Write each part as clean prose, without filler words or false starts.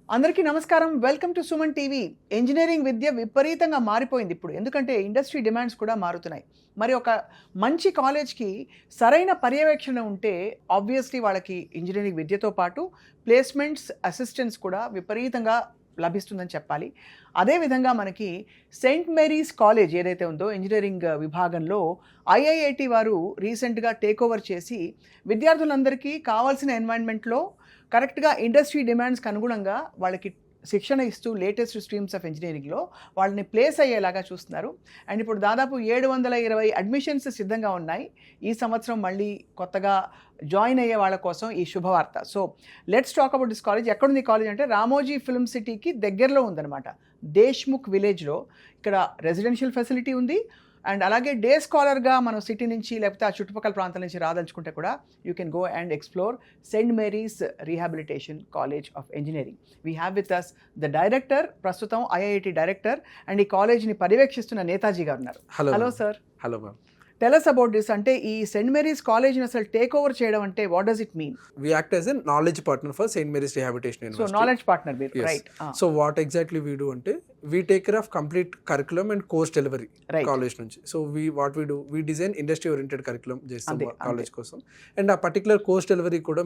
అందరికీ నమస్కారం. Welcome to Suman TV. Engineering విద్య విపరీతంగా మారిపోయింది ఇప్పుడు. ఎందుకంటే ఇండస్ట్రీ డిమాండ్స్ కూడా మారుతున్నాయి. మరి ఒక మంచి కాలేజ్‌కి సరైన పర్యవేక్షణ ఉంటే ఆబ్వియస్లీ వాళ్ళకి ఇంజనీరింగ్ విద్యతో పాటు ప్లేస్‌మెంట్స్, అసిస్టెన్స్ కూడా విపరీతంగా లభిస్తుందని చెప్పాలి. అదేవిధంగా మనకి సెయింట్ మేరీస్ కాలేజ్ ఏదైతే ఉందో ఇంజనీరింగ్ విభాగంలో ఐఐఐటీ వారు రీసెంట్‌గా టేక్ ఓవర్ చేసి విద్యార్థులందరికీ కావాల్సిన ఎన్వైరన్మెంట్‌లో కరెక్ట్‌గా ఇండస్ట్రీ డిమాండ్స్‌కి అనుగుణంగా వాళ్ళకి శిక్షణ ఇస్తూ లేటెస్ట్ స్ట్రీమ్స్ ఆఫ్ ఇంజనీరింగ్‌లో వాళ్ళని ప్లేస్ అయ్యేలాగా చూస్తున్నారు. అండ్ ఇప్పుడు దాదాపు 720 అడ్మిషన్స్ సిద్ధంగా ఉన్నాయి. ఈ సంవత్సరం మళ్ళీ కొత్తగా జాయిన్ అయ్యే వాళ్ళ కోసం ఈ శుభవార్త. So let's talk about this college. ఎక్కడుంది ఈ కాలేజ్ అంటే రామోజీ ఫిల్మ్ సిటీకి దగ్గరలో ఉందన్నమాట. దేశ్ముఖ్ విలేజ్‌లో. ఇక్కడ రెసిడెన్షియల్ ఫెసిలిటీ ఉంది. అండ్ అలాగే డే స్కాలర్గా మనం సిటీ నుంచి లేకపోతే ఆ చుట్టుపక్కల ప్రాంతాల నుంచి రాదలుచుకుంటే కూడా you can go and explore Saint Mary's Rehabilitation College of Engineering. We have with us the director, ప్రస్తుతం ఐఐఐటి డైరెక్టర్ అండ్ ఈ కాలేజ్ని పర్యవేక్షిస్తున్న నేతాజీ గారు ఉన్నారు. Hello sir. Hello ma'am. Tell us about this. అంటే ఈ సెయింట్ మేరీస్ కాలేజ్ని అసలు టేక్ ఓవర్ చేయడం అంటే what does it mean? We act as a knowledge partner for St. Mary's Rehabilitation so University. Knowledge partner మీరు, Yes. Right? So what exactly we do అంటే we take care of complete curriculum and course delivery Right. College నుంచి. So what we do, we design industry oriented curriculum చేస్తాం అంతే, college కోసం. And ఆ particular course delivery కూడా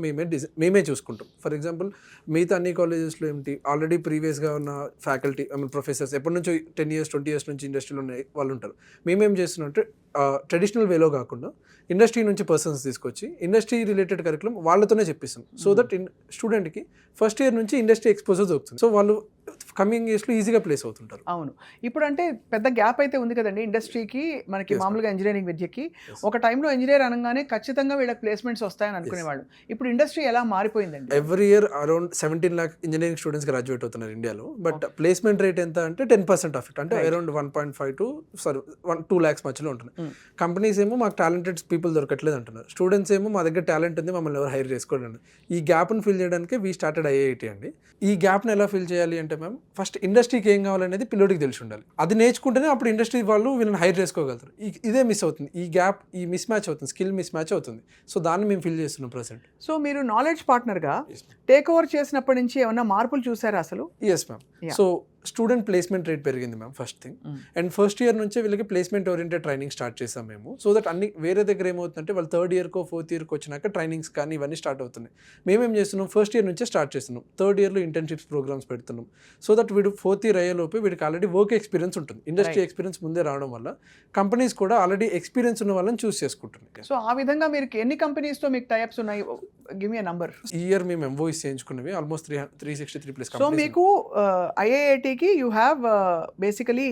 మేమే చూసుకుంటాం. For example మిగతా అన్ని కాలేజెస్లో ఏంటి, ఆల్రెడీ ప్రీవియస్గా ఉన్న ఫ్యాకల్టీ ప్రొఫెసర్స్ ఎప్పటి నుంచో 10 years 20 years నుంచి ఇండస్ట్రీలో ఉన్న వాళ్ళు ఉంటారు. మేమేం చేస్తున్నాం అంటే ట్రెడిషనల్ వేలో కాకుండా ఇండస్ట్రీ నుంచి పర్సన్స్ తీసుకొచ్చి ఇండస్ట్రీ రిలేటెడ్ కరికులం వాళ్ళతోనే చెప్పిస్తాం. సో దట్ స్టూడెంట్కి ఫస్ట్ ఇయర్ నుంచి ఇండస్ట్రీ ఎక్స్పోజర్ దొరుకుతుంది. సో వాళ్ళు కమింగ్ ఇయర్స్లో ఈజీగా ప్లేస్ అవుతుంటారు. అవును. ఇప్పుడు అంటే పెద్ద గ్యాప్ అయితే ఉంది కదండి ఇండస్ట్రీకి మనకి. Yes, మామూలుగా ఇంజనీరింగ్ విద్యకి Yes. ఒక టైంలో ఇంజనీర్ అనగానే ఖచ్చితంగా వీళ్ళకి ప్లేస్మెంట్స్ వస్తాయని అనుకునేవాళ్ళు. ఇప్పుడు ఇండస్ట్రీ ఎలా మారిపోయిందండి? Every year around 17 lakh engineering students graduate అవుతున్నారు ఇండియాలో. బట్ ప్లేస్మెంట్ రేట్ ఎంత అంటే 10% ఆఫ్ ఇట్, అంటే అరౌండ్ 1.5 to 2 lakhs మధ్యలో ఉంటుంది. కంపెనీస్ ఏమో మాకు టాలెంటెడ్ పీపుల్ దొరకట్లేదు అంటున్నారు. స్టూడెంట్స్ ఏమో మా దగ్గర టాలెంట్ ఉంది, మమ్మల్ని ఎవరు హైర్ చేసుకోండి. ఈ గ్యాప్ని ఫిల్ చేయడానికి వీ స్టార్టెడ్ ఐఐఐటి అండి. ఈ గ్యాప్ని ఎలా ఫిల్ చేయాలి అంటే మ్యామ్, ఫస్ట్ ఇండస్ట్రీకి ఏం కావాలనేది పిల్లోడికి తెలిసి ఉండాలి. అది నేర్చుకుంటేనే అప్పుడు ఇండస్ట్రీ వాళ్ళు వీళ్ళని హైర్ చేసుకోగలుగుతారు. ఇదే మిస్ అవుతుంది, ఈ గ్యాప్, ఈ మిస్ మ్యాచ్ అవుతుంది, స్కిల్ మిస్ మ్యాచ్ అవుతుంది. సో దాన్ని మేము ఫిల్ చేస్తున్నాం ప్రెసెంట్. సో మీరు నాలెడ్జ్ పార్ట్నర్గా టేక్ ఓవర్ చేసినప్పటి నుంచి ఏమన్నా మార్పులు చూసారా అసలు? Yes ma'am. So student placement rate పెరిగింది ma'am first thing. And first year నుంచే వీళ్ళకి ప్లేస్మెంట్ ఓరియంటెడ్ ట్రైనింగ్ స్టార్ట్ చేసాం మేము. సో దట్ అన్ని వేరే దగ్గర ఏమవుతుందంటే వాళ్ళు థర్డ్ ఇయర్కో ఫోర్త్ ఇయర్కి వచ్చినాక ట్రైనింగ్స్ కానీ ఇవన్నీ స్టార్ట్ అవుతున్నాయి. మేమేం చేస్తున్నాం, ఫస్ట్ ఇయర్ నుంచే స్టార్ట్ చేస్తున్నాం. థర్డ్ ఇయర్లో ఇంటర్న్షిప్స్ ప్రోగ్రామ్స్ పెడుతున్నాం. సో దట్ వీడు ఫోర్త్ ఇయర్ అయ్యేలోపు వీడికి ఆల్రెడీ వర్క్ ఎక్స్పీరియన్స్ ఉంటుంది. ఇండస్ట్రీ ఎక్స్పీరియన్స్ ముందే రావడం వల్ల కంపెనీస్ కూడా ఆల్రెడీ ఎక్స్పీరియన్స్ ఉన్న వాళ్ళని చూస్ చేసుకుంటున్నాయి. సో ఆ విధంగా మీరు ఎన్ని కంపెనీస్తో మీకు టైప్స్ ఉన్నాయి? Give me number. ఈ ఇయర్ మేము ఎంఓఈస్ చేయించుకున్నవి ఆల్మోస్ట్ 363+ సో మీకు ఐఐఐటికి యూ హ్యావ్ బేసికలీ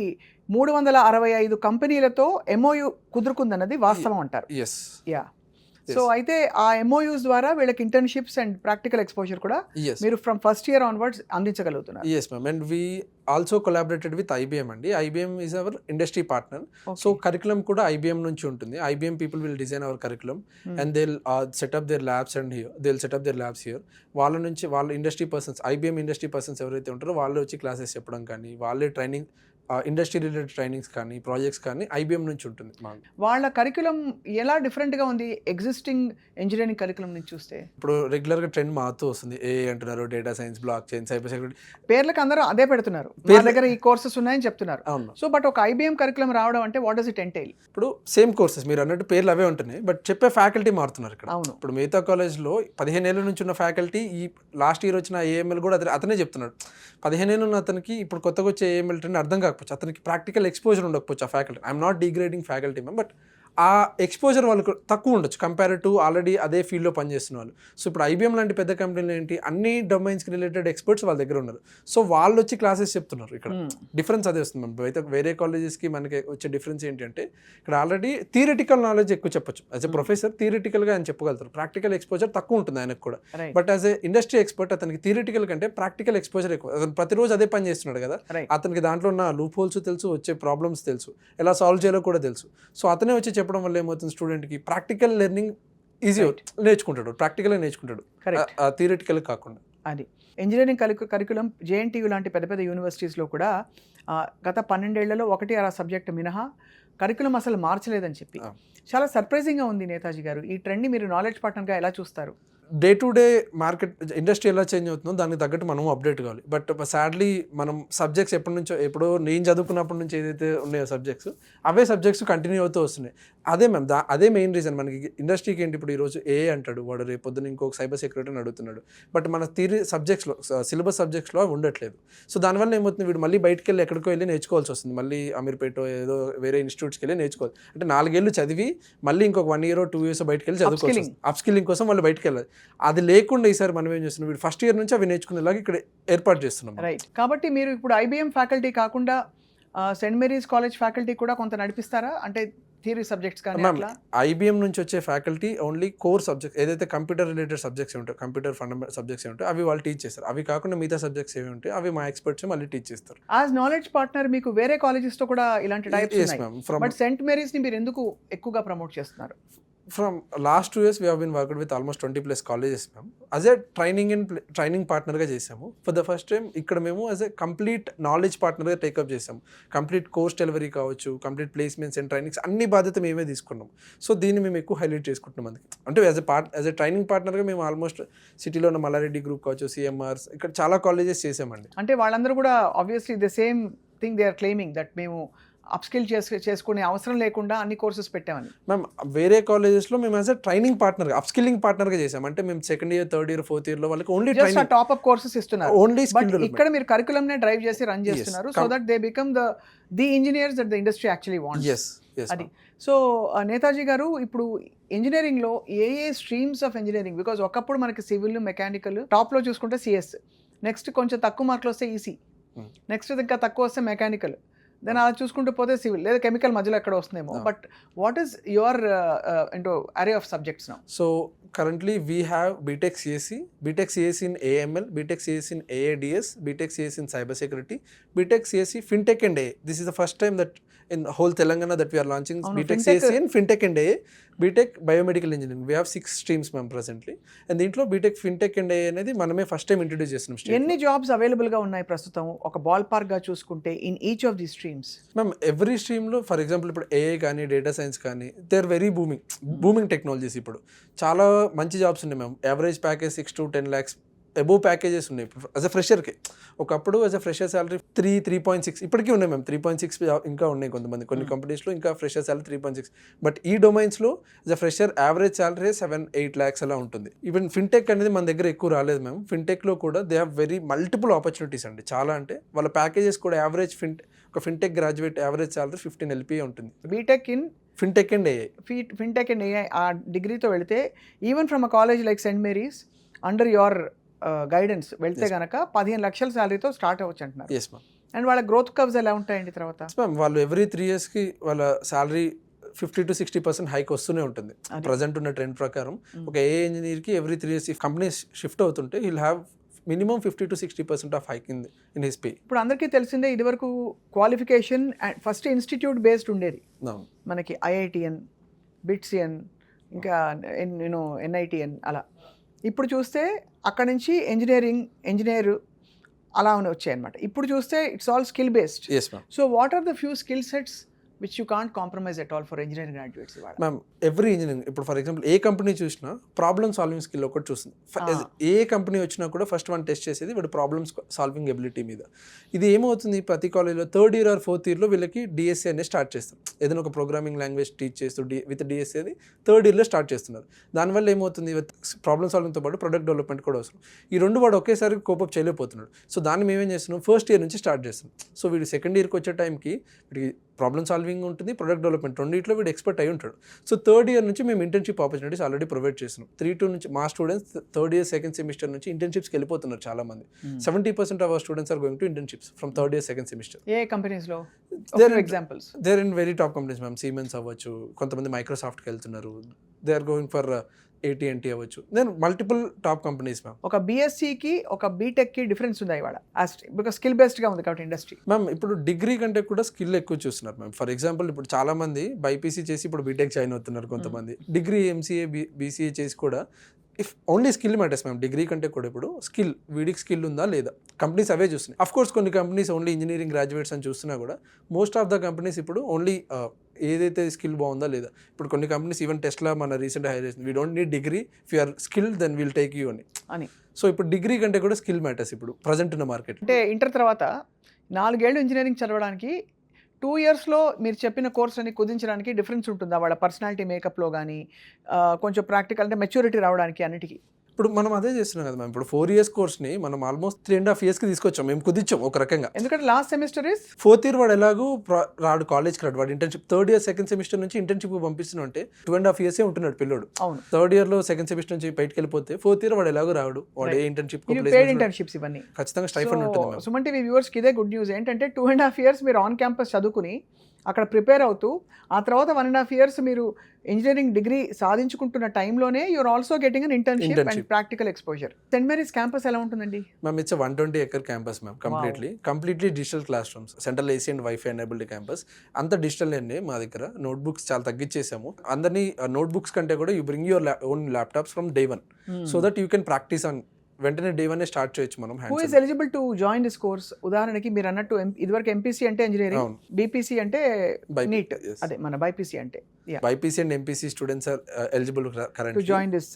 365 కంపెనీలతో ఎంఓయు కుదురుకుందన్నది వాస్తవం అంటారు. ఎస్. యా. సో అయితే ఆ ఎంఓయూస్ ద్వారా వీళ్ళకి ఇంటర్న్షిప్స్ అండ్ ప్రాక్టికల్ ఎక్స్పోజర్ కూడా Yes. మీరు ఫ్రమ్ ఫస్ట్ ఇయర్ ఆన్వర్డ్స్ అందించగలుగుతున్నారు. Yes ma'am. And we also collaborated with IBM అండి. IBM is our industry partner. So curriculum కూడా ఐబిఎం నుంచి ఉంటుంది. IBM people will design our curriculum and they set up their labs and here they will set up their labs here. వాళ్ళ నుంచి వాళ్ళ industry persons, IBM industry persons ఎవరైతే ఉంటారో వాళ్ళు వచ్చి క్లాసెస్ చెప్పడం కానీ, వాళ్ళే ట్రైనింగ్, ఇండస్ట్రీ రిలేటెడ్ ట్రైనింగ్స్ కానీ ప్రాజెక్ట్స్ కానీ ఐబిఎం నుంచి ఉంటుంది మాకు. వాళ్ళ కరికులం ఎలా డిఫరెంట్గా ఉంది ఎగ్జిస్టింగ్ ఇంజనీరింగ్ కరికులం నుంచి చూస్తే? ఇప్పుడు రెగ్యులర్గా ట్రెండ్ మారుతూ వస్తుంది. ఏ అంటున్నారు, data science, blockchain, cyber security, పేర్లకు అందరూ అదే పెడుతున్నారు. మా దగ్గర ఈ కోర్సెస్ ఉన్నాయని చెప్తున్నారు. అవును. సో బట్ ఒక ఐబిఎం కరికులం రావడం అంటే వాట్ డస్ ఇట్ ఎంటైల్? ఇప్పుడు సేమ్ కోర్సెస్ మీరు అన్నట్టు పేర్లు అవే ఉంటున్నాయి, బట్ చెప్పే ఫ్యాకల్టీ మారుతున్నారు ఇక్కడ. అవును. ఇప్పుడు మిగతా కాలేజ్లో 15 ఏళ్ళ నుంచి ఉన్న ఫ్యాకల్టీ ఈ లాస్ట్ ఇయర్ వచ్చిన ఏఎంఎల్ కూడా అతనే చెప్తున్నాడు. 15 ఏళ్ళు ఉన్న అతనికి ఇప్పుడు కొత్తగా వచ్చే ఏఎంఎల్ ట్రెండ్ అర్థం కాకపోవచ్చు, అతనికి ప్రాక్టికల్ ఎక్స్పోజర్ ఉండకపోవచ్చు ఆ faculty. I'm not degrading faculty ma'am, but ఆ ఎక్స్పోజర్ వాళ్ళకు తక్కువ ఉండొచ్చు కంపేర్ టు ఆల్రెడీ అదే ఫీల్డ్లో పనిచేస్తున్న వాళ్ళు. సో ఇప్పుడు ఐబిఎం లాంటి పెద్ద కంపెనీలు ఏంటి, అన్ని డొమైన్స్కి రిలేటెడ్ ఎక్స్పర్ట్స్ వాళ్ళ దగ్గర ఉన్నారు. సో వాళ్ళు వచ్చి క్లాసెస్ చెప్తున్నారు. ఇక్కడ డిఫరెన్స్ అదే వస్తుంది మ్యామ్. అయితే వేరే కాలేజెస్కి మనకి వచ్చే డిఫరెన్స్ ఏంటంటే ఇక్కడ ఆల్రెడీ థియరిటికల్ నాలెడ్జ్ ఎక్కువ చెప్పొచ్చు. యాజ్ ఎ ప్రొఫెసర్ థియరిటికల్గా ఆయన చెప్పగలుగుతారు, ప్రాక్టికల్ ఎక్స్పోజర్ తక్కువ ఉంటుంది ఆయనకు కూడా. But as a industry expert అతనికి థియరిటికల్ కంటే ప్రాక్టికల్ ఎక్స్పోజర్ ఎక్కువ. అతను ప్రతిరోజు అదే పని చేస్తున్నాడు కదా, అతనికి దాంట్లో ఉన్న లూప్ హోల్స్ తెలుసు, వచ్చే ప్రాబ్లమ్స్ తెలుసు, ఎలా సాల్వ్ చేయాలో కూడా తెలుసు. సో అతనే వచ్చి చెప్పడం వల్ల ఏమవుతుంది, స్టూడెంట్కి ప్రాక్టికల్ లెర్నింగ్ ఈజీ నేర్చుకుంటాడు, ప్రాక్టికల్గా నేర్చుకుంటాడు, థియరిటికల్ కాకుండా. అది ఇంజనీరింగ్ కరికులం జేఎన్టీయూ లాంటి పెద్ద పెద్ద యూనివర్సిటీస్లో కూడా గత 12 ఏళ్లలో 1-6 సబ్జెక్టు మినహా కరికులం అసలు మార్చలేదని చెప్పి చాలా సర్ప్రైజింగ్గా ఉంది. నేతాజీ గారు, ఈ ట్రెండ్ని మీరు నాలెడ్జ్ పార్ట్నర్గా ఎలా చూస్తారు? Day to day market industry ఎలా చేంజ్ అవుతుందో దానికి తగ్గట్టు మనం అప్డేట్ కావాలి. బట్ సాడ్లీ మనం సబ్జెక్ట్స్ ఎప్పుడో నేను చదువుకున్నప్పటి నుంచి ఏదైతే ఉన్నాయో సబ్జెక్ట్స్, అవే సబ్జెక్ట్స్ కంటిన్యూ అవుతూ వస్తున్నాయి. అదే మ్యామ్ అదే మెయిన్ రీజన్ మనకి ఇండస్ట్రీకి ఏంటి, ఇప్పుడు ఈరోజు అంటాడు వాడు, రేపు పొద్దున ఇంకొక సైబర్ సెక్యూరిటీని అడుగుతున్నాడు. బట్ మన థియరీ సబ్జెక్ట్స్లో సిలబస్ సబ్జెక్ట్స్లో అవి ఉండట్లేదు. సో దానివల్ల ఏమవుతుంది, వీడు మళ్ళీ బయటకు వెళ్ళి ఎక్కడికో వెళ్ళి నేర్చుకోవాల్సి వస్తుంది. మళ్ళీ అమీర్పేట ఏదో వేరే ఇన్స్టిట్యూట్స్కి వెళ్ళి నేర్చుకోవాలి. అంటే 4 ఏళ్ళు చదివి మళ్ళీ ఇంకొక 1 year 2 years బయటకు వెళ్ళి చదువుకోవాలి. అప్స్కిల్లింగ్ కోసం వాళ్ళు బయటకు వెళ్ళాలి. అది లేకుండా ఈసారి మనం ఏం చేస్తున్నాం, వీడు ఫస్ట్ ఇయర్ నుంచి అవి నేర్చుకునేలాగా ఇక్కడ ఏర్పాటు చేస్తున్నాం. రైట్. కాబట్టి మీరు ఇప్పుడు IBM ఫ్యాకల్టీ కాకుండా సెయింట్ మేరీస్ కాలేజ్ ఫ్యాకల్టీ కూడా కొంత నడిపిస్తారా? అంటే థియరీ సబ్జెక్ట్స్ కానీ అట్లా? IBM నుంచి వచ్చే ఫ్యాకల్టీ ఓన్లీ కోర్ సబ్జెక్ట్స్ ఏదైతే కంప్యూటర్ రిలేటెడ్ సబ్జెక్ట్స్ ఉంటాయి, కంప్యూటర్ ఫండమెంటల్ సబ్జెక్ట్స్ ఉంటాయి, అవి వాళ్ళు టీచ్ చేస్తారు. అవి కాకుండా మిగతా సబ్జెక్ట్స్ ఏమి ఉంటాయి అవి మా ఎక్స్పర్ట్స్ మళ్ళీ టీచ్ చేస్తారు. యాజ్ నాలెడ్జ్ పార్ట్నర్ మీకు వేరే కాలేజెస్ తో కూడా ఇలాంటి టైప్స్ ఉన్నాయి. బట్ సెయింట్ మేరీస్ ని మీరు ఎందుకు ఎక్కువగా ప్రమోట్ చేస్తున్నారు? From last 2 years we have been worked with almost 20+ colleges ma'am. As a training partner గా చేసాము. For the first time ఇక్కడ మేము as a complete knowledge partner గా టేకప్ చేసాము. కంప్లీట్ కోర్స్ డెలివరీ కావచ్చు, కంప్లీట్ ప్లేస్మెంట్స్ అండ్ ట్రైనింగ్స్ అన్ని బాధ్యత మేమే తీసుకున్నాం. సో దీన్ని మేము ఎక్కువ హైలైట్ చేసుకుంటున్నాం. అందుకే అంటే యాజ్ ఎ ట్రైనింగ్ పార్ట్నర్గా మేము ఆల్మోస్ట్ సిటీలో ఉన్న మల్లారెడ్డి గ్రూప్ కావచ్చు, CMRs ఇక్కడ చాలా కాలేజెస్ చేసామండి. అంటే వాళ్ళందరూ కూడా obviously the same thing they are claiming that మేము అప్స్కిల్ చేసుకునే అవసరం లేకుండా అన్ని కోర్సెస్ పెట్టామని. మ్యామ్ వేరే కాలేజెస్లో మేము యాజ్ అ ట్రైనింగ్ పార్ట్నర్గా అప్స్కిల్లింగ్ పార్ట్నర్గా చేసాం. అంటే మేము 2nd year 3rd year 4th year లో వాళ్ళకి ఓన్లీ టాప్ అప్ కోర్సెస్ ఇస్తున్నారు. ఓన్లీ ఇక్కడ మీరు కరికులం నే డ్రైవ్ చేసి రన్ చేస్తున్నారు. So that they become the engineers that the industry actually wants. అది. సో నేతాజీ గారు, ఇప్పుడు ఇంజనీరింగ్ లో ఏ స్ట్రీమ్స్ ఆఫ్ ఇంజనీరింగ్, బికాజ్ ఒకప్పుడు మనకి సివిల్, మెకానికల్, టాప్ లో చూసుకుంటే CS, నెక్స్ట్ కొంచెం తక్కువ మార్కులు వస్తే EC, నెక్స్ట్ ఇంకా తక్కువ వస్తే మెకానికల్, దెన్ అలా చూసుకుంటూ పోతే సివిల్ లేదా కెమికల్ మధ్యలో ఎక్కడ వస్తుందేమో. బట్ వాట్ ఈస్ యువర్ అరే of subjects now? So currently we have BTech CSE in AML, BTech CSE in AADS, BTech CSE in cybersecurity, BTech CSE fintech and AI. This is the first time that in whole Telangana that we are launching BTech CSE in fintech and AI, BTech biomedical engineering. We have 6 streams ma'am presently, and దీంట్లో BTech fintech and AI అనేది మనమే first time introduce చేస్తున్నాం. ఎన్ని jobs available గా ఉన్నాయి ప్రస్తుతం ఒక ball park గా చూసుకుంటే in each of the streams? Ma'am every స్ట్రీమ్లో ఫర్ ఎగ్జాంపుల్ ఇప్పుడు AI కానీ డేటా సైన్స్ కానీ they are very booming technologies. ఇప్పుడు చాలా మంచి జాబ్స్ ఉన్నాయి ma'am. Average package 6 to 10 lakhs above packages ఉన్నాయి ఇప్పుడు యాజ్ అ ఫ్రెషర్కి. ఒకప్పుడు యాజ్ అ ఫ్రెషర్ శాలరీ 3.6 ఇప్పటికీ ఉన్నాయి మ్యామ్. 3.6 ఇంకా ఉన్నాయి కొన్ని కంపెనీస్లో ఇంకా ఫ్రెషర్ శాలరీ 3.6. బట్ ఈ డొమైన్స్లో as a fresher average salary 7-8 lakhs అలా ఉంటుంది. ఈవెన్ ఫిన్టెక్ అనేది మన దగ్గర ఎక్కువ రాలేదు మ్యామ్. ఫిన్టెక్లో కూడా they have very multiple opportunities అండి. చాలా అంటే వాళ్ళ ప్యాకేజెస్ కూడా యావరేజ్ ఒక fintech graduate average salary 15 LPA ఉంటుంది. BTech in fintech and AI. Fintech and AI ఆ డిగ్రీతో వెళితే even from a college like Saint Mary's under your guidance వెళ్తే కనుక 15 లక్షల శాలరీతో స్టార్ట్ అవ్వచ్చు అంటున్నారు. Yes ma'am. అండ్ వాళ్ళ గ్రోత్ కర్వ్స్ ఎలా ఉంటాయండి తర్వాత? మ్యామ్ వాళ్ళు ఎవ్రీ 3 yearsకి వాళ్ళ శాలరీ 50 to 60% హైక్ వస్తూనే ఉంటుంది. ప్రజెంట్ ఉన్న ట్రెండ్ ప్రకారం ఒక AI ఇంజనీర్కి ఎవ్రీ 3 years కంపెనీ షిఫ్ట్ అవుతుంటే he'll have minimum 50 to 60% of hike in his pay. ఇప్పుడు అందరికీ తెలిసిందే, ఇదివరకు క్వాలిఫికేషన్ ఫస్ట్ ఇన్స్టిట్యూట్ బేస్డ్ ఉండేది మనకి. IITN, BITSN, ఇంకా NITN అలా. ఇప్పుడు చూస్తే అక్కడ నుంచి ఇంజనీర్ అలా వచ్చాయి అనమాట. ఇప్పుడు చూస్తే it's all skill based. So what are the few skill sets which you can't compromise at all for engineering graduates? Ma'am every engineering ఇప్పుడు ఫర్ ఎగ్జాంపుల్ ఏ కంపెనీ చూసినా ప్రాబ్లమ్ సాల్వింగ్ స్కిల్ ఒకటి చూస్తుంది. ఏ కంపెనీ వచ్చినా కూడా ఫస్ట్ వన్ టెస్ట్ చేసేది వీడు problem solving ability మీద. ఇది ఏమవుతుంది, ప్రతి కాలేజ్లో 3rd year or 4th yearలో వీళ్ళకి DSA అనేది స్టార్ట్ చేస్తారు. ఏదైనా ఒక ప్రోగ్రామింగ్ లాంగ్వేజ్ టీచ్ చేస్తూ విత్ DSA అది 3rd yearలో స్టార్ట్ చేస్తున్నారు. దానివల్ల ఏమవుతుంది, ప్రాబ్లమ్ సాల్వింగ్తో పాటు ప్రొడక్ట్ డెవలప్మెంట్ కూడా అవసరం. ఈ రెండు వాడు ఒకేసారి కోపప్ చేయలేకపోతున్నాడు. సో దాన్ని మేమేం చేస్తున్నాం, 1st year నుంచి స్టార్ట్ చేస్తాం. సో వీడు 2nd yearకి వచ్చే టైంకి వీడికి ప్రాబ్లమ్ సాల్వింగ్ ఉంటుంది, ప్రొడక్ట్ డెవలప్మెంట్ రెండింటిలో వీడు ఎక్స్పర్ట్ అయి ఉంటాడు. సో 3rd year నుంచి మేము ఇంటర్న్షిప్ ఆపర్చునిటీస్ ఆల్రెడీ ప్రొవైడ్ చేస్తున్నాం. 3-2 నుంచి మా students 3rd year 2nd semester నుంచి ఇంటర్న్షిప్స్కి వెళ్ళిపోతున్నారు చాలా మంది. 70% of our students are going to internships from 3rd year 2nd semester. ఏ కంపెనీస్లో? Examples there in very top companies ma'am. Siemens అవ్వచ్చు, కొంతమంది మైక్రోసాఫ్ట్కి వెళ్తున్నారు, they are going for AT&T అవ్వచ్చు, then multiple top companies ma'am. ఒక BScకి ఒక బీటెక్కి డిఫరెన్స్ ఉంది ఇవాళ, బికాస్ స్కిల్ బేస్డ్గా ఉంది కాబట్టి ఇండస్ట్రీ. మ్యామ్ ఇప్పుడు డిగ్రీ కంటే కూడా స్కిల్ ఎక్కువ చూస్తున్నారు మ్యామ్. ఫర్ ఎగ్జాంపుల్ ఇప్పుడు చాలా మంది బైపీసీ చేసి ఇప్పుడు బీటెక్ జాయిన్ అవుతున్నారు. కొంతమంది డిగ్రీ MCA BCA చేసి కూడా if only skill matters ma'am, degree కంటే కూడా ఇప్పుడు స్కిల్, వీడికి స్కిల్ ఉందా లేదా, కంపెనీస్ అవే చూస్తున్నాయి. అఫ్ కోర్స్ కొన్ని కంపెనీస్ ఓన్లీ ఇంజనీరింగ్ గ్రాడ్యుయేట్స్ అని చూస్తున్నా కూడా మోస్ట్ ఆఫ్ ద కంపెనీస్ ఇప్పుడు ఓన్లీ ఏదైతే స్కిల్ బాగుందా లేదా. ఇప్పుడు కొన్ని కంపెనీస్ ఈవెన్ టెస్లా మన రీసెంట్ హైర్ చేసింది, we don't need degree, if you're skill then will take you అని. సో ఇప్పుడు డిగ్రీ కంటే కూడా స్కిల్ మ్యాటర్స్ ఇప్పుడు ప్రజెంట్ ఉన్న మార్కెట్. అంటే ఇంటర్ తర్వాత 4 ఏళ్ళు ఇంజనీరింగ్ చదవడానికి 2 ఇయర్స్లో మీరు చెప్పిన కోర్స్ అని కుదించడానికి డిఫరెన్స్ ఉంటుందా వాళ్ళ పర్సనాలిటీ మేకప్లో కానీ కొంచెం ప్రాక్టికల్ అంటే మెచ్యూరిటీ రావడానికి అన్నిటికీ? ఇప్పుడు మనం అదే చేస్తున్నాం కదా మ్యామ్. ఇప్పుడు 4 years కోర్స్ని మనం ఆల్మోస్ట్ 3.5 yearsకి తీసుకొచ్చాం, మేము కుదించాం ఒక రకంగా. ఎందుకంటే last semester is 4th year వాడు ఎలాగో రాడు కాలేజ్కి రాడు, వాడు internship 3rd year 2nd semester నుంచి ఇంటర్న్షిప్ పంపిస్తున్నాం అంటే 2.5 years ఉంటున్నాడు పిల్లోడు. అవును. 3rd yearలో 2nd semester నుంచి బయటకు వెళ్ళిపోతే 4th year వాడు ఎలాగో రాడు, వాడు ఏ ఇంటర్న్షిప్ పెయిడ్ ఇంటర్న్షిప్స్ ఇవన్నీ ఖచ్చితంగా స్టైఫండ్ ఉంటుంది. సుమన్ టీవీ వ్యూవర్స్కి ఇదే గుడ్ న్యూస్ ఏంటంటే 2.5 years మీరు ఆన్ క్యాంపస్ చదువుకుని అక్కడ ప్రిపేర్ అవుతూ ఆ తర్వాత 1.5 years మీరు ఇంజనీరింగ్ డిగ్రీ సాధించుకుంటున్న టైంలోనే you're also getting an internship and practical exposure. Saint Mary's campus ఎలా ఉంటుందండి ma'am? It's 120 acre campus ma'am, completely digital class rooms, central AC and wifi enabled campus. అంత డిజిటల్ అండి మా దగ్గర. నోట్బుక్స్ చాలా తగ్గించేసాము అందరినీ. నోట్బుక్స్ కంటే కూడా you bring your own laptops from day 1 so that you can practice on వెంటనే day 1 start చేయొచ్చు మనం. Who is eligible to join this course? ఉదాహరణకి మీరు అన్నట్టు ఇదివరకు ఎంపీసీ అంటే ఇంజనీరింగ్, బీపీసీ అంటే నీట్, అదే మన బైపీసీ అంటే BiPC and MPC students are eligible to join this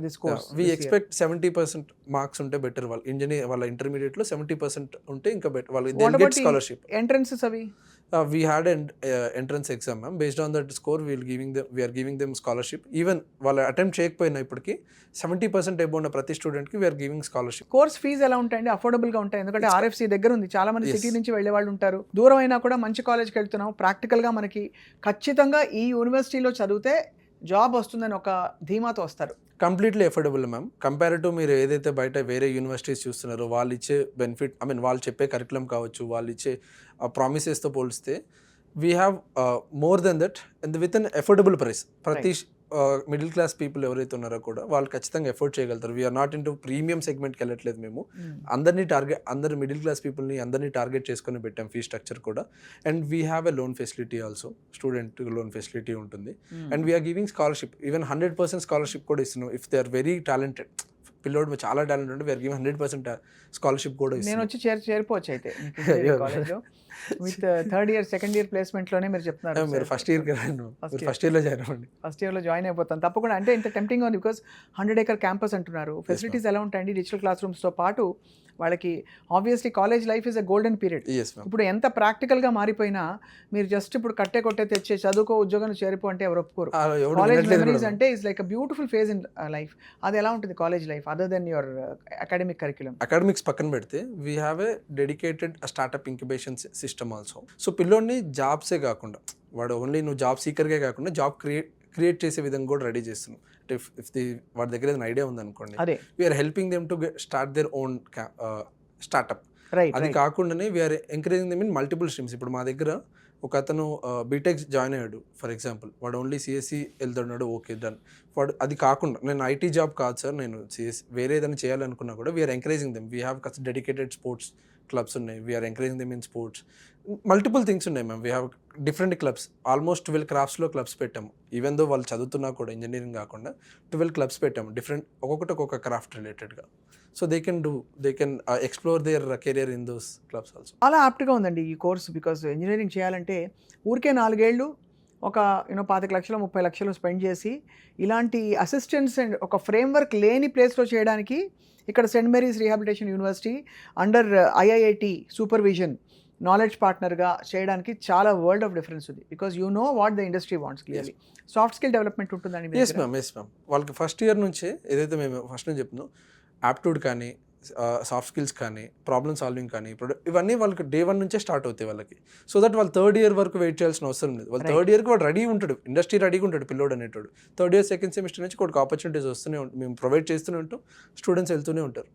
this course. We expect 70% marks ఉంటే బెటర్. వాళ్ళు ఇంజనీర్ వాళ్ళ ఇంటర్మీడియట్ లో 70% ఉంటే ఇంకా బెటర్. వాళ్ళు they will get scholarship. Entrances అవి we had an entrance exam ma'am. Based on that score we are giving them scholarship. Even వాళ్ళ attempt చేయకపోయినా ఇప్పటికి 70% అబౌవ్ ఉన్న ప్రతి స్టూడెంట్ కి we are giving scholarship. Course fees ఎలా ఉంటాయండి? అఫోర్డబుల్ గా ఉంటాయి? ఎందుకంటే ఆర్ఎఫ్సి దగ్గర ఉంది, చాలా మంది సిటీ నుంచి వెళ్ళే వాళ్ళు ఉంటారు. దూరం అయినా కూడా మంచి కాలేజ్కి వెళ్తున్నాం, ప్రాక్టికల్ గా మనకి ఖచ్చితంగా ఈ యూనివర్సిటీలో చదివితే జాబ్ వస్తుందని ఒక ధీమాతో వస్తారు. Completely affordable ma'am. Compare to మీరు ఏదైతే బయట వేరే యూనివర్సిటీస్ చూస్తున్నారో వాళ్ళు ఇచ్చే బెనిఫిట్, ఐ మీన్ వాళ్ళు చెప్పే కరికులం కావచ్చు, వాళ్ళు ఇచ్చే ప్రామిసెస్తో పోలిస్తే we have more than that and with an affordable price. ప్రతి మిడిల్ క్లాస్ పీపుల్ ఎవరైతే ఉన్నారో కూడా వాళ్ళు ఖచ్చితంగా ఎఫోర్డ్ చేయగలుగుతారు. వీఆర్ నాట్ ఇంటూ ప్రీమియం సెగ్మెంట్కి వెళ్ళట్లేదు మేము. అందరి మిడిల్ క్లాస్ పీపుల్ని అందరినీ టార్గెట్ చేసుకొని పెట్టాం ఫీ స్ట్రక్చర్ కూడా. And we have a loan facility also, student loan facility ఉంటుంది. And we are giving scholarship, even 100% scholarship కూడా ఇస్తున్నాం if they are very talented. పిల్లోడు చాలా టాలెంట్ ఉంటే వీఆర్ గివింగ్ 100% స్కాలర్షిప్ కూడా ఇస్తున్నాం. నేను వచ్చి చేరిపోవచ్చు అయితే కాలేజ్లో with 3rd year 2nd year placement లోనే మీరు చెప్తున్నారు. మీరు ఫస్ట్ ఇయర్కి ఫస్ట్ ఇయర్లో జాయిన్ అవ్వండి. ఫస్ట్ ఇయర్లో జాయిన్ అయిపోతాను తప్పకుండా. అంటే ఇంత టెంప్టింగ్ ఉంది బికాస్ 100 acre క్యాంపస్ అంటున్నారు. ఫెసిలిటీస్ ఎలా ఉంటాయండి? డిజిటల్ క్లాస్ రూమ్స్తో పాటు వాళ్ళకి obviously college life is a golden period. ఇప్పుడు ఎంత ప్రాక్టికల్గా మారిపోయినా మీరు జస్ట్ ఇప్పుడు కొట్టే తెచ్చే చదువుకో ఉద్యోగం చేరిపో అంటే ఎవరు ఒప్పుకోరు. కాలేజ్ మెమరీస్ అంటే it's like a beautiful phase in life. అది ఎలా ఉంటుంది college life other than your academic curriculum? Academics పక్కన పెడితే we have a dedicated startup incubation system also. So పిల్లోడిని జాబ్సే కాకుండా వాడు ఓన్లీ నువ్వు జాబ్ సీకర్గా కాకుండా జాబ్ క్రియేట్ చేసే విధంగా కూడా రెడీ చేస్తున్నాం. అంటే ఇఫ్ వాడి దగ్గర ఏదైనా ఐడియా ఉందనుకోండి, we are helping them to start their own startup. అది కాకుండానే we are encouraging them in multiple streams. ఇప్పుడు మా దగ్గర ఒక అతను బీటెక్ జాయిన్ అయ్యాడు ఫర్ ఎగ్జాంపుల్, వాడు ఓన్లీ సిఎస్సి వెళ్తున్నాడు, ఓకే డన్. వాడు అది కాకుండా నేను ఐటీ జాబ్ కాదు సార్, నేను సిఎస్సి వేరే ఏదైనా చేయాలనుకున్నా కూడా we are encouraging them. We have dedicated sports clubs ఉన్నాయి, we are encouraging them in sports. Multiple things ఉన్నాయి ma'am. We have different clubs, almost 12 క్రాఫ్ట్స్లో clubs పెట్టాము. ఈవెన్ దో వాళ్ళు చదువుతున్నా కూడా ఇంజనీరింగ్ కాకుండా 12 క్లబ్స్ పెట్టాము, డిఫరెంట్ ఒక్కొక్క క్రాఫ్ట్ రిలేటెడ్గా. So they can explore their career in those clubs also. చాలా యాప్ట్గా ఉందండి ఈ కోర్స్. బికాస్ ఇంజనీరింగ్ చేయాలంటే ఊరికే 4 ఏళ్ళు ఒక 25 లక్షలు 30 లక్షలు స్పెండ్ చేసి ఇలాంటి అసిస్టెంట్స్ అండ్ ఒక ఫ్రేమ్వర్క్ లేని ప్లేస్లో చేయడానికి ఇక్కడ Saint Mary's rehabilitation university under IIIT supervision knowledge పార్ట్నర్గా చేయడానికి చాలా వరల్డ్ ఆఫ్ డిఫరెన్స్ ఉంది. Because you know what the industry wants clearly. Soft skill development ఉంటుందండి. Yes ma'am. వాళ్ళకి ఫస్ట్ ఇయర్ నుంచే ఏదైతే మేము ఫస్ట్ నుంచి చెప్తున్నాం, యాప్ట్యూడ్ కానీ సాఫ్ట్ స్కిల్స్ కానీ ప్రాబ్లమ్ సాల్వింగ్ కానీ ఇప్పుడు ఇవన్నీ వాళ్ళకి day 1 నుంచే స్టార్ట్ అవుతాయి వాళ్ళకి. సో దట్ వాళ్ళు 3rd year వరకు వెయిట్ చేయాల్సిన అవసరం లేదు. వాళ్ళు 3rd yearకి వాడు రెడీ ఉంటాడు, ఇండస్ట్రీ రెడీగా ఉంటాడు పిల్లోడు అనేటోడు. 3rd year 2nd semester నుంచి కొన్ని ఆపర్చునిటీస్ వస్తూనే ఉంటాయి, మేము ప్రొవైడ్ చేస్తూనే ఉంటాం, స్టూడెంట్స్ వెళ్తూనే ఉంటారు.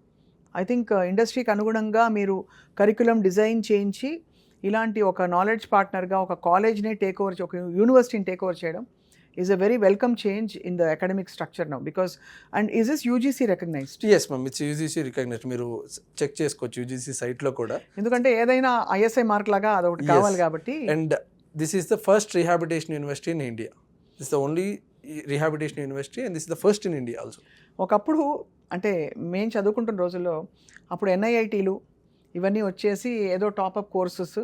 ఐ థింక్ ఇండస్ట్రీకి అనుగుణంగా మీరు కరికులం డిజైన్ చేయించి ఇలాంటి ఒక నాలెడ్జ్ పార్ట్నర్గా ఒక కాలేజ్ని టేక్ ఓవర్, ఒక యూనివర్సిటీని టేక్ ఓవర్ చేయడం is a very welcome change in the academic structure now. Because and is this UGC recognized? Yes ma'am, it's UGC recognized. మీరు చెక్ చేసుకోవచ్చు UGC సైట్లో కూడా. ఎందుకంటే ఏదైనా ISI మార్క్ లాగా అదొకటి కావాలి కాబట్టి. And this is the first rehabilitation university in India. This is the only rehabilitation university and this is the first in India also. ఒకప్పుడు అంటే మేము చదువుకుంటున్న రోజుల్లో అప్పుడు ఎన్ఐఐటీలు ఇవన్నీ వచ్చేసి ఏదో టాపప్ కోర్సెస్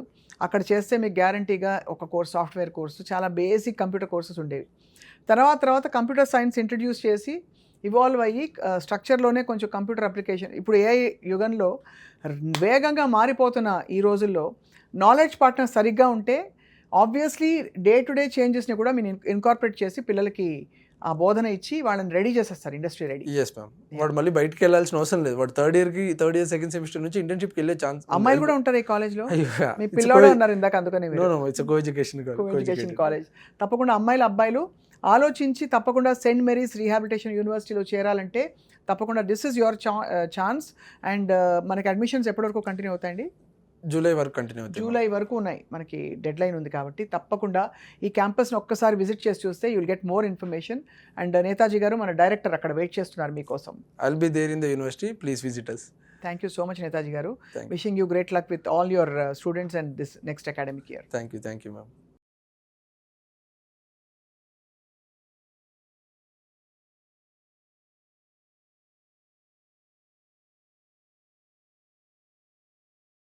అక్కడ చేస్తే మీకు గ్యారంటీగా ఒక కోర్స్ సాఫ్ట్వేర్ కోర్సు చాలా బేసిక్ కంప్యూటర్ కోర్సెస్ ఉండేవి. తర్వాత కంప్యూటర్ సైన్స్ ఇంట్రడ్యూస్ చేసి ఇవాల్వ్ అయ్యి స్ట్రక్చర్లోనే కొంచెం కంప్యూటర్ అప్లికేషన్ ఇప్పుడు ఏఐ యుగంలో వేగంగా మారిపోతున్న ఈ రోజుల్లో నాలెడ్జ్ పార్ట్నర్ సరిగ్గా ఉంటే ఆబ్వియస్లీ డే టు డే చేంజెస్ని కూడా మీరు ఇన్కార్పొరేట్ చేసి పిల్లలకి ఆ బోధన ఇచ్చి వాళ్ళని రెడీ చేసేస్తారు, ఇండస్ట్రీ రెడీ. Yes ma'am. వాడు మళ్ళీ బయటికి వెళ్ళాల్సిన అవసరం లేదు. వాడు థర్డ్ ఇయర్ సెకండ్ సెమిస్టర్ నుంచి ఇంటర్న్షిప్కి వెళ్ళే ఛాన్స్. అమ్మాయిలు కూడా ఉంటారు ఈ కాలేజ్లో. మీ పిల్లలు ఉన్నారు ఇందాక, అందుకని ఇట్స్ కో ఎడ్యుకేషన్ కాలేజ్. తప్పకుండా అమ్మాయిలు అబ్బాయిలు ఆలోచించి తప్పకుండా సెయింట్ మేరీస్ రీహాబిలిటేషన్ యూనివర్సిటీలో చేరాలంటే తప్పకుండా this is your chance. And మనకి అడ్మిషన్స్ ఎప్పటి వరకు కంటిన్యూ అవుతాయండి? జూలై వరకు కంటిన్యూ అవుతాయి. జూలై వరకు ఉన్నాయి, మనకి డెడ్ లైన్ ఉంది కాబట్టి తప్పకుండా ఈ క్యాంపస్ని ఒక్కసారి విజిట్ చేసి చూస్తే you will get more information. And Netaji garu మన డైరెక్టర్ అక్కడ వెయిట్ చేస్తున్నారు మీకోసం. I will be there in the university, please visit us. Thank you so much Netaji garu. Thank you. Wishing you great luck with all your students and this next academic year. Thank you ma'am.